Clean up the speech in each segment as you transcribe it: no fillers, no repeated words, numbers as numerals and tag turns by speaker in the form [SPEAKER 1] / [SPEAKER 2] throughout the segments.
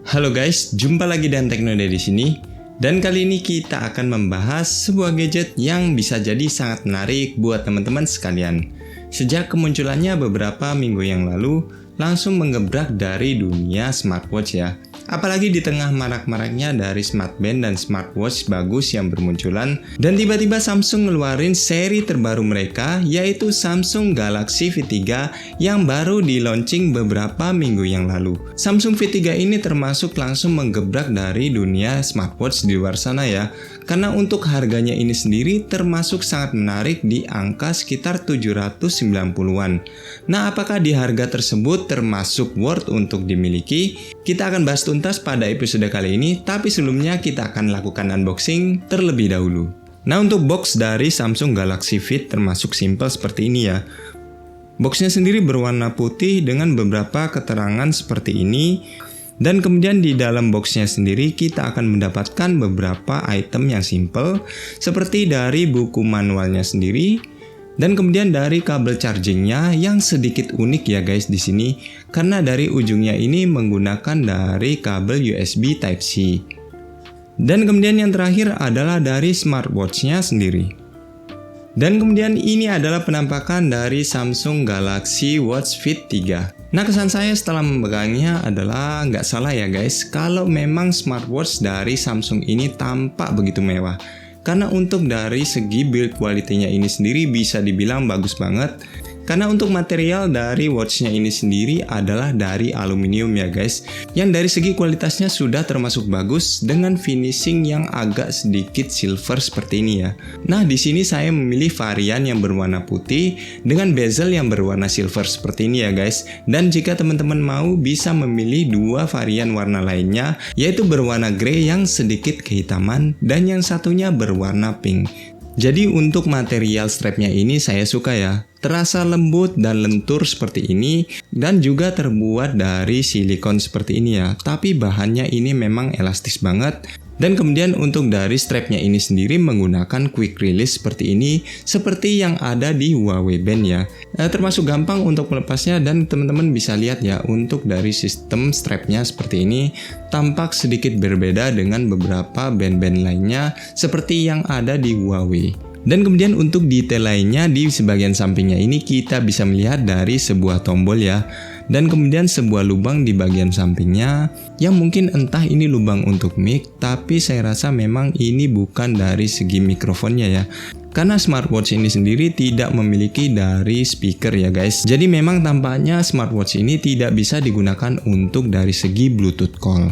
[SPEAKER 1] Halo guys, jumpa lagi dengan Teknoida di sini. Dan kali ini kita akan membahas sebuah gadget yang bisa jadi sangat menarik buat teman-teman sekalian. Sejak kemunculannya beberapa minggu yang lalu, langsung menggebrak dari dunia smartwatch ya. Apalagi di tengah marak-maraknya dari smartband dan smartwatch bagus yang bermunculan, dan tiba-tiba Samsung ngeluarin seri terbaru mereka, yaitu Samsung Galaxy V3 yang baru di-launching beberapa minggu yang lalu. Samsung V3 ini termasuk langsung menggebrak dari dunia smartwatch di luar sana ya, karena untuk harganya ini sendiri termasuk sangat menarik di angka sekitar 790-an. Nah, apakah di harga tersebut termasuk worth untuk dimiliki? Kita akan bahas tuntas pada episode kali ini, tapi sebelumnya kita akan lakukan unboxing terlebih dahulu. Nah, untuk box dari Samsung Galaxy Fit termasuk simple seperti ini ya. Boxnya sendiri berwarna putih dengan beberapa keterangan seperti ini. Dan kemudian di dalam boxnya sendiri kita akan mendapatkan beberapa item yang simple, seperti dari buku manualnya sendiri, dan kemudian dari kabel chargingnya yang sedikit unik ya guys di sini, karena dari ujungnya ini menggunakan dari kabel USB Type-C. Dan kemudian yang terakhir adalah dari smartwatch-nya sendiri. Dan kemudian ini adalah penampakan dari Samsung Galaxy Watch Fit 3. Nah, kesan saya setelah memegangnya adalah nggak salah ya guys, kalau memang smartwatch dari Samsung ini tampak begitu mewah. Karena untuk dari segi build quality-nya ini sendiri bisa dibilang bagus banget. Karena untuk material dari watch-nya ini sendiri adalah dari aluminium ya guys, yang dari segi kualitasnya sudah termasuk bagus dengan finishing yang agak sedikit silver seperti ini ya. Nah, di sini saya memilih varian yang berwarna putih dengan bezel yang berwarna silver seperti ini ya guys. Dan jika teman-teman mau bisa memilih dua varian warna lainnya, yaitu berwarna grey yang sedikit kehitaman dan yang satunya berwarna pink. Jadi untuk material strapnya ini saya suka ya, terasa lembut dan lentur seperti ini, dan juga terbuat dari silikon seperti ini ya, tapi bahannya ini memang elastis banget. Dan kemudian untuk dari strapnya ini sendiri menggunakan quick release seperti ini, seperti yang ada di Huawei Band ya. Termasuk gampang untuk melepasnya, dan teman-teman bisa lihat ya, untuk dari sistem strapnya seperti ini tampak sedikit berbeda dengan beberapa band-band lainnya seperti yang ada di Huawei. Dan kemudian untuk detail lainnya di sebagian sampingnya ini kita bisa melihat dari sebuah tombol ya. Dan kemudian sebuah lubang di bagian sampingnya yang mungkin entah ini lubang untuk mic, tapi saya rasa memang ini bukan dari segi mikrofonnya ya. Karena smartwatch ini sendiri tidak memiliki dari speaker ya guys. Jadi memang tampaknya smartwatch ini tidak bisa digunakan untuk dari segi Bluetooth call.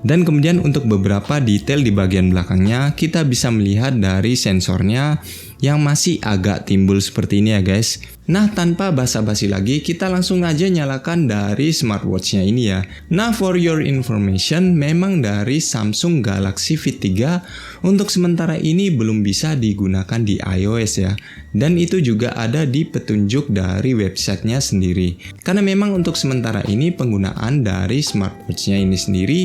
[SPEAKER 1] Dan kemudian untuk beberapa detail di bagian belakangnya kita bisa melihat dari sensornya yang masih agak timbul seperti ini ya guys. Nah, tanpa basa-basi lagi kita langsung aja nyalakan dari smartwatch-nya ini ya. Nah, for your information, memang dari Samsung Galaxy Fit 3 untuk sementara ini belum bisa digunakan di iOS ya. Dan itu juga ada di petunjuk dari websitenya sendiri. Karena memang untuk sementara ini penggunaan dari smartwatch-nya ini sendiri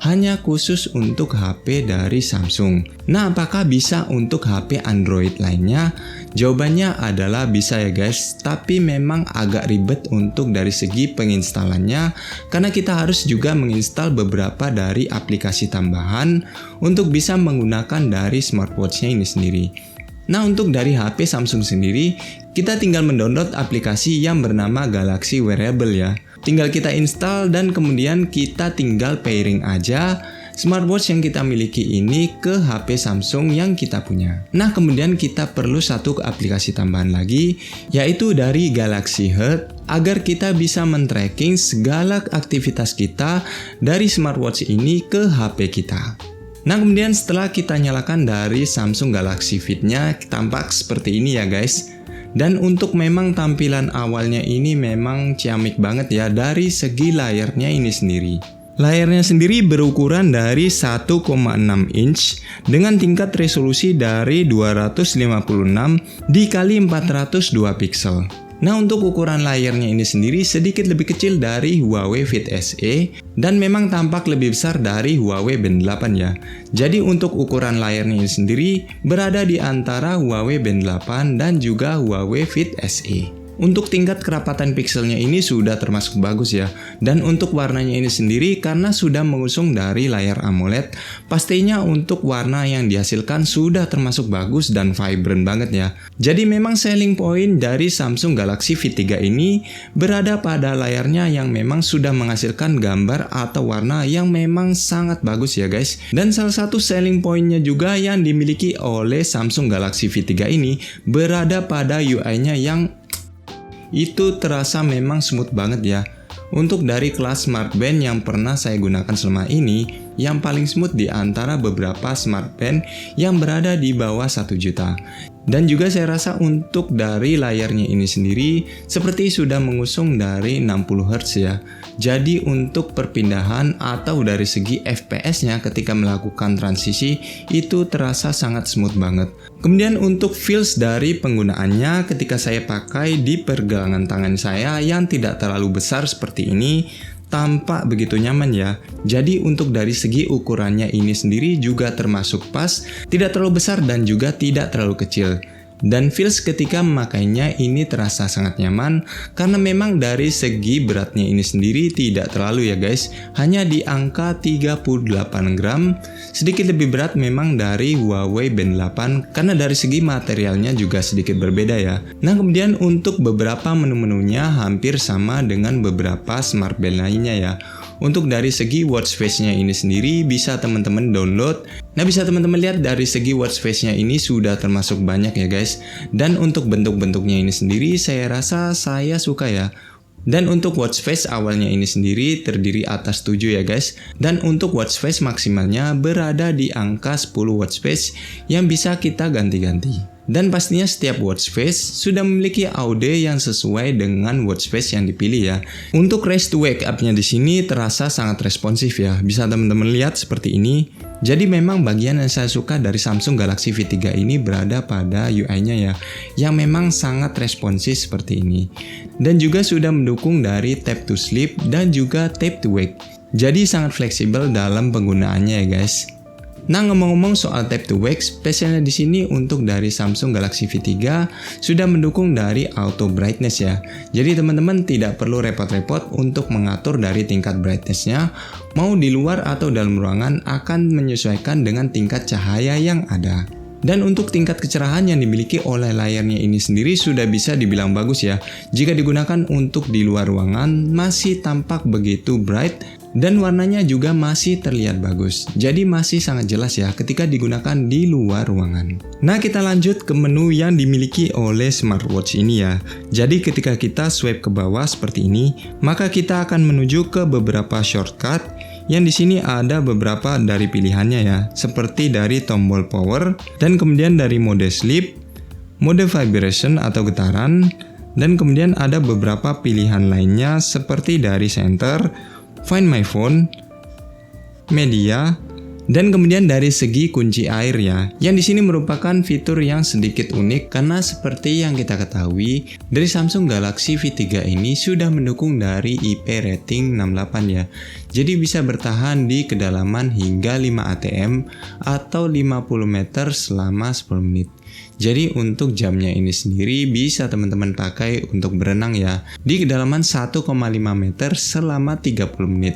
[SPEAKER 1] hanya khusus untuk HP dari Samsung. Nah, apakah bisa untuk HP Android lainnya? Jawabannya adalah bisa ya guys, tapi memang agak ribet untuk dari segi penginstalannya, karena kita harus juga menginstal beberapa dari aplikasi tambahan untuk bisa menggunakan dari smartwatch-nya ini sendiri. Nah, untuk dari HP Samsung sendiri, kita tinggal mendownload aplikasi yang bernama Galaxy Wearable ya. Tinggal kita install dan kemudian kita tinggal pairing aja smartwatch yang kita miliki ini ke HP Samsung yang kita punya. Nah, kemudian kita perlu satu aplikasi tambahan lagi, yaitu dari Galaxy Health, agar kita bisa men-tracking segala aktivitas kita dari smartwatch ini ke HP kita. Nah, kemudian setelah kita nyalakan dari Samsung Galaxy Fit-nya, tampak seperti ini ya guys. Dan untuk memang tampilan awalnya ini memang ciamik banget ya dari segi layarnya ini sendiri. Layarnya sendiri berukuran dari 1,6 inch dengan tingkat resolusi dari 256 dikali 402 pixel. Nah, untuk ukuran layarnya ini sendiri sedikit lebih kecil dari Huawei Fit SE dan memang tampak lebih besar dari Huawei Band 8 ya. Jadi untuk ukuran layarnya ini sendiri berada di antara Huawei Band 8 dan juga Huawei Fit SE. Untuk tingkat kerapatan pikselnya ini sudah termasuk bagus ya. Dan untuk warnanya ini sendiri karena sudah mengusung dari layar AMOLED, pastinya untuk warna yang dihasilkan sudah termasuk bagus dan vibrant banget ya. Jadi memang selling point dari Samsung Galaxy V3 ini berada pada layarnya yang memang sudah menghasilkan gambar atau warna yang memang sangat bagus ya guys. Dan salah satu selling pointnya juga yang dimiliki oleh Samsung Galaxy V3 ini berada pada UI-nya yang itu terasa memang smooth banget ya. Untuk dari kelas Smart Band yang pernah saya gunakan selama ini, yang paling smooth di antara beberapa Smart Band yang berada di bawah 1 juta. Dan juga saya rasa untuk dari layarnya ini sendiri seperti sudah mengusung dari 60 Hz ya. Jadi untuk perpindahan atau dari segi FPS-nya ketika melakukan transisi itu terasa sangat smooth banget. Kemudian untuk feels dari penggunaannya ketika saya pakai di pergelangan tangan saya yang tidak terlalu besar seperti ini, tampak begitu nyaman ya. Jadi untuk dari segi ukurannya ini sendiri juga termasuk pas, tidak terlalu besar dan juga tidak terlalu kecil. Dan feels ketika memakainya ini terasa sangat nyaman karena memang dari segi beratnya ini sendiri tidak terlalu ya guys, hanya di angka 38 gram, sedikit lebih berat memang dari Huawei Band 8 karena dari segi materialnya juga sedikit berbeda ya. Nah kemudian untuk beberapa menu-menunya hampir sama dengan beberapa Smart Band lainnya ya. Untuk dari segi watch face-nya ini sendiri bisa teman-teman download. Nah bisa teman-teman lihat dari segi watch face-nya ini sudah termasuk banyak ya guys. Dan untuk bentuk-bentuknya ini sendiri saya rasa saya suka ya. Dan untuk watch face awalnya ini sendiri terdiri atas 7 ya guys. Dan untuk watch face maksimalnya berada di angka 10 watch face yang bisa kita ganti-ganti. Dan pastinya setiap watch face sudah memiliki audio yang sesuai dengan watch face yang dipilih ya. Untuk raise to wake up-nya di sini terasa sangat responsif ya. Bisa teman-teman lihat seperti ini. Jadi memang bagian yang saya suka dari Samsung Galaxy V3 ini berada pada UI-nya ya, yang memang sangat responsif seperti ini. Dan juga sudah mendukung dari tap to sleep dan juga tap to wake. Jadi sangat fleksibel dalam penggunaannya ya guys. Nah ngomong-ngomong soal tap to wake, spesialnya di sini untuk dari Samsung Galaxy V3 sudah mendukung dari auto brightness ya. Jadi teman-teman tidak perlu repot-repot untuk mengatur dari tingkat brightness-nya, mau di luar atau dalam ruangan akan menyesuaikan dengan tingkat cahaya yang ada. Dan untuk tingkat kecerahan yang dimiliki oleh layarnya ini sendiri sudah bisa dibilang bagus ya. Jika digunakan untuk di luar ruangan masih tampak begitu bright dan warnanya juga masih terlihat bagus. Jadi masih sangat jelas ya ketika digunakan di luar ruangan. Nah kita lanjut ke menu yang dimiliki oleh smartwatch ini ya. Jadi ketika kita swipe ke bawah seperti ini, maka kita akan menuju ke beberapa shortcut yang di sini ada beberapa dari pilihannya ya, seperti dari tombol power, dan kemudian dari mode sleep, mode vibration atau getaran, dan kemudian ada beberapa pilihan lainnya seperti dari center, find my phone, media, dan kemudian dari segi kunci air ya, yang di sini merupakan fitur yang sedikit unik karena seperti yang kita ketahui dari Samsung Galaxy V3 ini sudah mendukung dari IP rating 68 ya. Jadi bisa bertahan di kedalaman hingga 5 atm atau 50 meter selama 10 menit. Jadi untuk jamnya ini sendiri bisa teman-teman pakai untuk berenang ya, di kedalaman 1,5 meter selama 30 menit.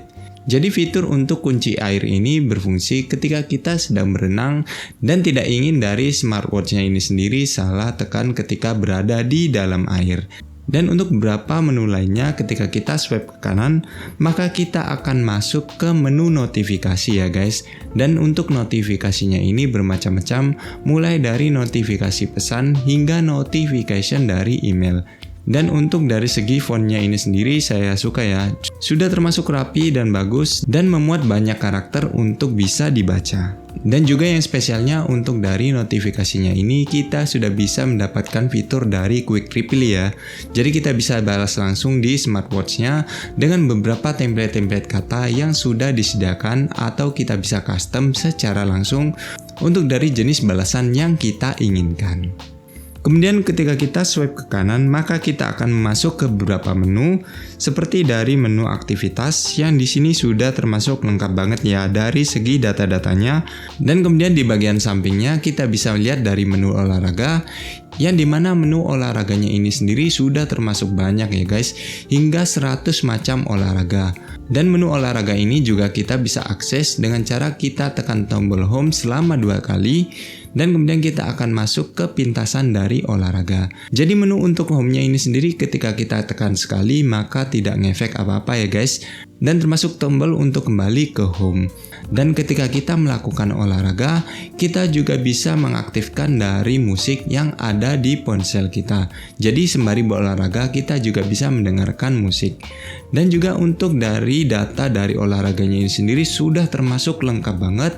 [SPEAKER 1] Jadi fitur untuk kunci air ini berfungsi ketika kita sedang berenang dan tidak ingin dari smartwatch-nya ini sendiri salah tekan ketika berada di dalam air. Dan untuk beberapa menu lainnya ketika kita swipe ke kanan, maka kita akan masuk ke menu notifikasi ya guys. Dan untuk notifikasinya ini bermacam-macam, mulai dari notifikasi pesan hingga notification dari email. Dan untuk dari segi fontnya ini sendiri saya suka ya, sudah termasuk rapi dan bagus dan memuat banyak karakter untuk bisa dibaca. Dan juga yang spesialnya untuk dari notifikasinya ini kita sudah bisa mendapatkan fitur dari quick reply ya. Jadi kita bisa balas langsung di smartwatch-nya dengan beberapa template-template kata yang sudah disediakan atau kita bisa custom secara langsung untuk dari jenis balasan yang kita inginkan. Kemudian ketika kita swipe ke kanan, maka kita akan masuk ke beberapa menu seperti dari menu aktivitas yang di sini sudah termasuk lengkap banget ya dari segi data-datanya. Dan kemudian di bagian sampingnya kita bisa melihat dari menu olahraga yang dimana menu olahraganya ini sendiri sudah termasuk banyak ya guys, hingga 100 macam olahraga. Dan menu olahraga ini juga kita bisa akses dengan cara kita tekan tombol home selama 2 kali, dan kemudian kita akan masuk ke pintasan dari olahraga. Jadi menu untuk home-nya ini sendiri ketika kita tekan sekali maka tidak ngefek apa-apa ya guys, dan termasuk tombol untuk kembali ke home. Dan ketika kita melakukan olahraga, kita juga bisa mengaktifkan dari musik yang ada di ponsel kita. Jadi sembari berolahraga kita juga bisa mendengarkan musik. Dan juga untuk dari data dari olahraganya ini sendiri sudah termasuk lengkap banget,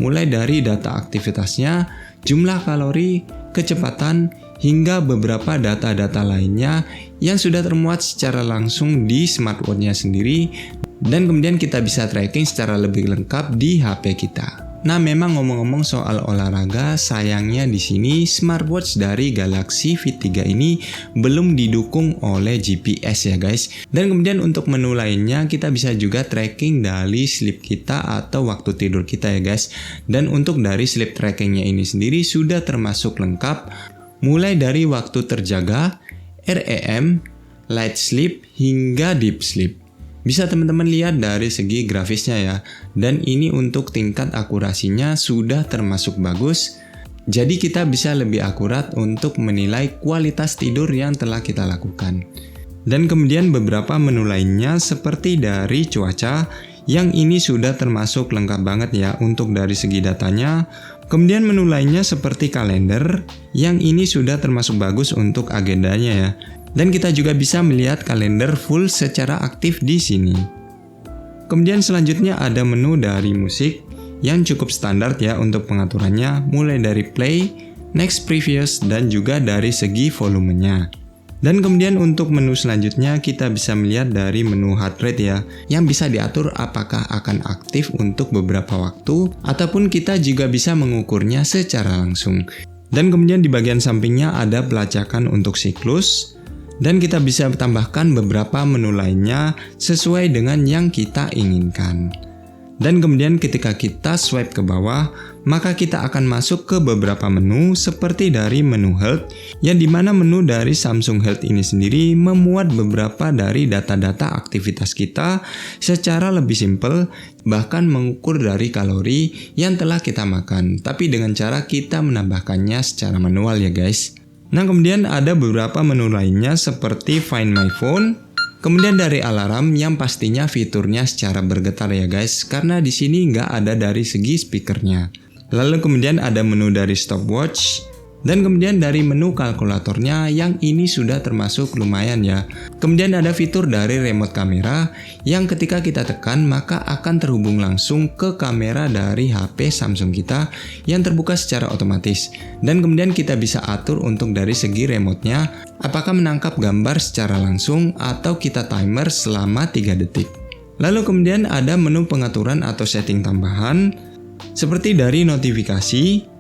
[SPEAKER 1] mulai dari data aktivitasnya, jumlah kalori, kecepatan, hingga beberapa data-data lainnya yang sudah termuat secara langsung di smartwatch-nya sendiri, dan kemudian kita bisa tracking secara lebih lengkap di HP kita. Nah, memang ngomong-ngomong soal olahraga, sayangnya di sini smartwatch dari Galaxy Fit 3 ini belum didukung oleh GPS ya guys. Dan kemudian untuk menu lainnya kita bisa juga tracking dari sleep kita atau waktu tidur kita ya guys. Dan untuk dari sleep trackingnya ini sendiri sudah termasuk lengkap, mulai dari waktu terjaga, REM, light sleep, hingga deep sleep. Bisa teman-teman lihat dari segi grafisnya ya, dan ini untuk tingkat akurasinya sudah termasuk bagus, jadi kita bisa lebih akurat untuk menilai kualitas tidur yang telah kita lakukan. Dan kemudian beberapa menu lainnya seperti dari cuaca, yang ini sudah termasuk lengkap banget ya untuk dari segi datanya. Kemudian menu lainnya seperti kalender, yang ini sudah termasuk bagus untuk agendanya ya. Dan kita juga bisa melihat kalender full secara aktif di sini. Kemudian selanjutnya ada menu dari musik yang cukup standar ya untuk pengaturannya, mulai dari play, next, previous, dan juga dari segi volumenya. Dan kemudian untuk menu selanjutnya kita bisa melihat dari menu heart rate ya, yang bisa diatur apakah akan aktif untuk beberapa waktu, ataupun kita juga bisa mengukurnya secara langsung. Dan kemudian di bagian sampingnya ada pelacakan untuk siklus, dan kita bisa tambahkan beberapa menu lainnya sesuai dengan yang kita inginkan. Dan kemudian ketika kita swipe ke bawah, maka kita akan masuk ke beberapa menu seperti dari menu health, yang dimana menu dari Samsung Health ini sendiri memuat beberapa dari data-data aktivitas kita secara lebih simpel, bahkan mengukur dari kalori yang telah kita makan, tapi dengan cara kita menambahkannya secara manual ya guys. Nah, kemudian ada beberapa menu lainnya seperti Find My Phone, kemudian dari alarm yang pastinya fiturnya secara bergetar ya guys, karena di sini nggak ada dari segi speakernya. Lalu kemudian ada menu dari stopwatch, dan kemudian dari menu kalkulatornya yang ini sudah termasuk lumayan ya. Kemudian ada fitur dari remote kamera yang ketika kita tekan maka akan terhubung langsung ke kamera dari HP Samsung kita yang terbuka secara otomatis. Dan kemudian kita bisa atur untuk dari segi remote-nya apakah menangkap gambar secara langsung atau kita timer selama 3 detik. Lalu kemudian ada menu pengaturan atau setting tambahan seperti dari notifikasi,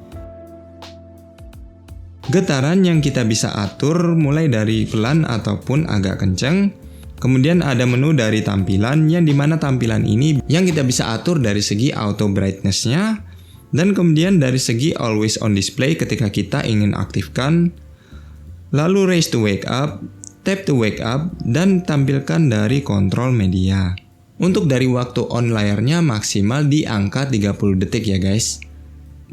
[SPEAKER 1] getaran yang kita bisa atur mulai dari pelan ataupun agak kencang. Kemudian ada menu dari tampilan yang dimana tampilan ini yang kita bisa atur dari segi auto brightness-nya, dan kemudian dari segi always on display ketika kita ingin aktifkan. Lalu raise to wake up, tap to wake up, dan tampilkan dari kontrol media. Untuk dari waktu on layarnya maksimal di angka 30 detik ya guys.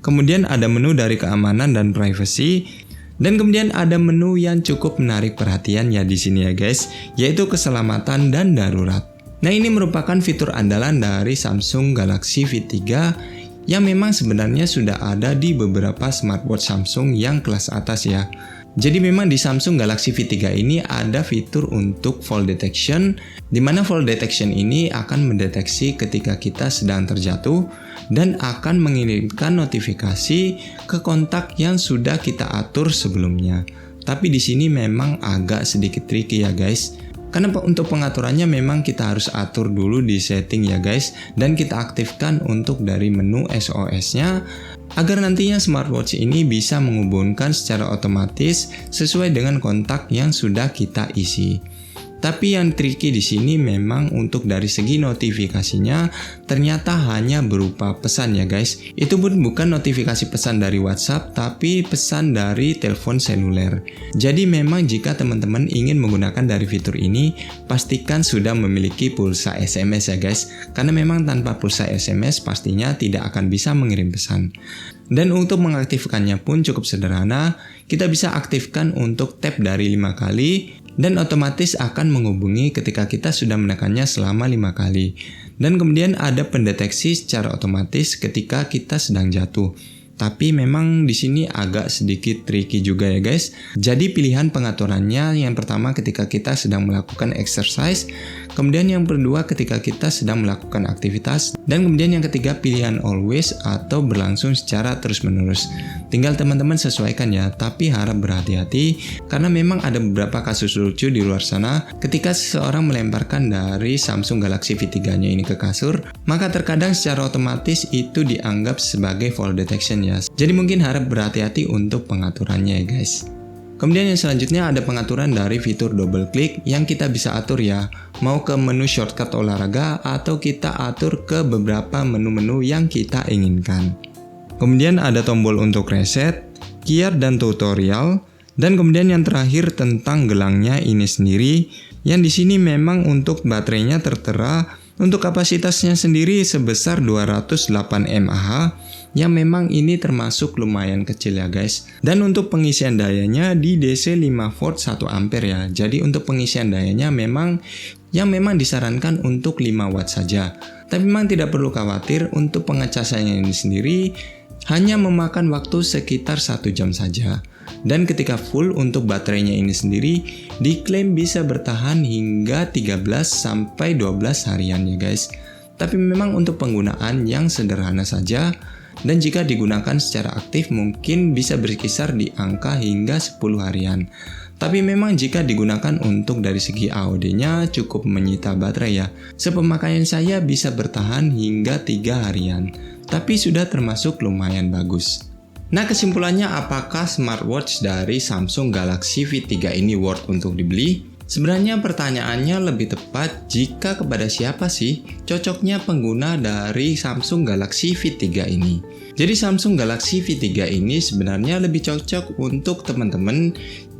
[SPEAKER 1] Kemudian ada menu dari keamanan dan privacy. Dan kemudian ada menu yang cukup menarik perhatian ya di sini ya guys, yaitu keselamatan dan darurat. Nah, ini merupakan fitur andalan dari Samsung Galaxy Fit 3 yang memang sebenarnya sudah ada di beberapa smartwatch Samsung yang kelas atas ya. Jadi memang di Samsung Galaxy Fit 3 ini ada fitur untuk fall detection, di mana fall detection ini akan mendeteksi ketika kita sedang terjatuh dan akan mengirimkan notifikasi ke kontak yang sudah kita atur sebelumnya. Tapi di sini memang agak sedikit tricky ya guys. Karena untuk pengaturannya memang kita harus atur dulu di setting ya guys, dan kita aktifkan untuk dari menu SOS-nya agar nantinya smartwatch ini bisa menghubungkan secara otomatis sesuai dengan kontak yang sudah kita isi. Tapi yang tricky di sini memang untuk dari segi notifikasinya ternyata hanya berupa pesan ya guys. Itu pun bukan notifikasi pesan dari WhatsApp, tapi pesan dari telepon seluler. Jadi memang jika teman-teman ingin menggunakan dari fitur ini, pastikan sudah memiliki pulsa SMS ya guys. Karena memang tanpa pulsa SMS pastinya tidak akan bisa mengirim pesan. Dan untuk mengaktifkannya pun cukup sederhana, kita bisa aktifkan untuk tap dari 5 kali dan otomatis akan menghubungi ketika kita sudah menekannya selama 5 kali. Dan kemudian ada pendeteksi secara otomatis ketika kita sedang jatuh. Tapi memang di sini agak sedikit tricky juga ya guys. Jadi pilihan pengaturannya yang pertama ketika kita sedang melakukan exercise, kemudian yang kedua ketika kita sedang melakukan aktivitas, dan kemudian yang ketiga pilihan always atau berlangsung secara terus-menerus. Tinggal teman-teman sesuaikan ya, tapi harap berhati-hati karena memang ada beberapa kasus lucu di luar sana ketika seseorang melemparkan dari Samsung Galaxy V3-nya ini ke kasur, maka terkadang secara otomatis itu dianggap sebagai fall detection ya. Jadi mungkin harap berhati-hati untuk pengaturannya ya guys. Kemudian yang selanjutnya ada pengaturan dari fitur double click yang kita bisa atur ya, mau ke menu shortcut olahraga atau kita atur ke beberapa menu-menu yang kita inginkan. Kemudian ada tombol untuk reset, gear dan tutorial, dan kemudian yang terakhir tentang gelangnya ini sendiri, yang di sini memang untuk baterainya tertera untuk kapasitasnya sendiri sebesar 208 mAh, yang memang ini termasuk lumayan kecil ya guys. Dan untuk pengisian dayanya di DC 5 volt 1 ampere ya. Jadi untuk pengisian dayanya memang disarankan untuk 5 watt saja. Tapi memang tidak perlu khawatir, untuk pengecasannya ini sendiri hanya memakan waktu sekitar 1 jam saja. Dan ketika full untuk baterainya ini sendiri diklaim bisa bertahan hingga 13-12 harian ya guys. Tapi memang untuk penggunaan yang sederhana saja, dan jika digunakan secara aktif mungkin bisa berkisar di angka hingga 10 harian. Tapi memang jika digunakan untuk dari segi AOD-nya cukup menyita baterai ya. Sepemakaian saya bisa bertahan hingga 3 harian. Tapi sudah termasuk lumayan bagus. Nah, kesimpulannya apakah smartwatch dari Samsung Galaxy V3 ini worth untuk dibeli? Sebenarnya pertanyaannya lebih tepat, jika kepada siapa sih cocoknya pengguna dari Samsung Galaxy V3 ini? Jadi Samsung Galaxy V3 ini sebenarnya lebih cocok untuk teman-teman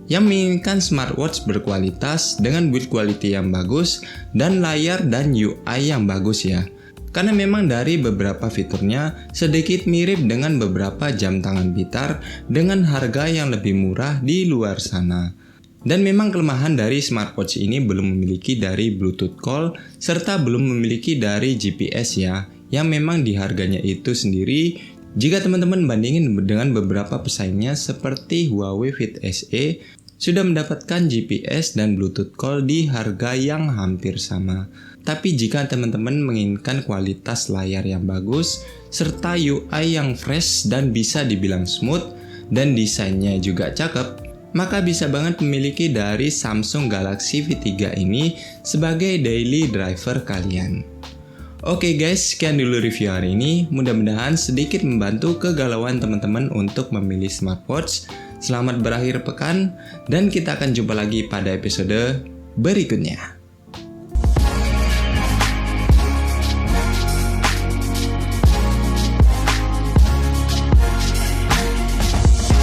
[SPEAKER 1] yang menginginkan smartwatch berkualitas dengan build quality yang bagus dan layar dan UI yang bagus ya. Karena memang dari beberapa fiturnya sedikit mirip dengan beberapa jam tangan pintar dengan harga yang lebih murah di luar sana. Dan memang kelemahan dari smartwatch ini belum memiliki dari Bluetooth call serta belum memiliki dari GPS ya, yang memang di harganya itu sendiri jika teman-teman bandingin dengan beberapa pesaingnya seperti Huawei Fit SE sudah mendapatkan GPS dan Bluetooth call di harga yang hampir sama. Tapi jika teman-teman menginginkan kualitas layar yang bagus, serta UI yang fresh dan bisa dibilang smooth, dan desainnya juga cakep, maka bisa banget memiliki dari Samsung Galaxy V3 ini sebagai daily driver kalian. Oke guys, sekian dulu review hari ini. Mudah-mudahan sedikit membantu kegalauan teman-teman untuk memilih smartwatch. Selamat berakhir pekan, dan kita akan jumpa lagi pada episode berikutnya.